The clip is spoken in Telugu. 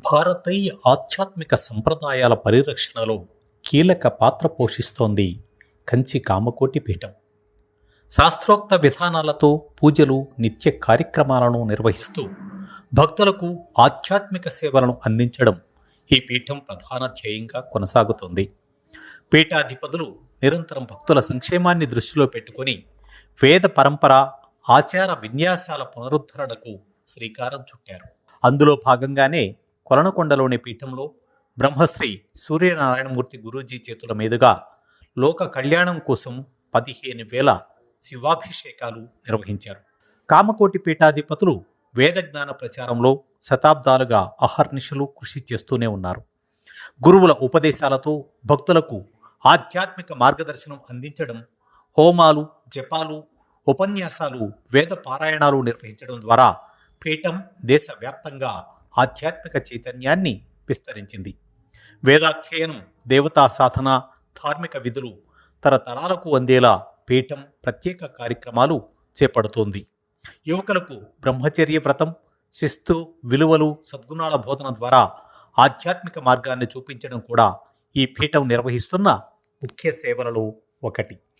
భారతీయ ఆధ్యాత్మిక సంప్రదాయాల పరిరక్షణలో కీలక పాత్ర పోషిస్తోంది కంచి కామకోటి పీఠం. శాస్త్రోక్త విధానాలతో పూజలు, నిత్య కార్యక్రమాలను నిర్వహిస్తూ భక్తులకు ఆధ్యాత్మిక సేవలను అందించడం ఈ పీఠం ప్రధాన ధ్యేయంగా కొనసాగుతోంది. పీఠాధిపతులు నిరంతరం భక్తుల సంక్షేమాన్ని దృష్టిలో పెట్టుకుని వేద పరంపర, ఆచార విన్యాసాల పునరుద్ధరణకు శ్రీకారం చుట్టారు. అందులో భాగంగానే కొలనకొండలోని పీఠంలో బ్రహ్మశ్రీ సూర్యనారాయణమూర్తి గురూజీ చేతుల మీదుగా లోక కళ్యాణం కోసం 15,000 శివాభిషేకాలు నిర్వహించారు. కామకోటి పీఠాధిపతులు వేదజ్ఞాన ప్రచారంలో శతాబ్దాలుగా అహర్నిశలు కృషి చేస్తూనే ఉన్నారు. గురువుల ఉపదేశాలతో భక్తులకు ఆధ్యాత్మిక మార్గదర్శనం అందించడం, హోమాలు, జపాలు, ఉపన్యాసాలు, వేద పారాయణాలు నిర్వహించడం ద్వారా పీఠం దేశవ్యాప్తంగా ఆధ్యాత్మిక చైతన్యాన్ని విస్తరించింది. వేదాధ్యయనం, దేవతా సాధన, ధార్మిక విధులు తరతరాలకు అందేలా పీఠం ప్రత్యేక కార్యక్రమాలు చేపడుతోంది. యువకులకు బ్రహ్మచర్య వ్రతం, శిస్తు, విలువలు, సద్గుణాల బోధన ద్వారా ఆధ్యాత్మిక మార్గాన్ని చూపించడం కూడా ఈ పీఠం నిర్వహిస్తున్న ముఖ్య సేవలలో ఒకటి.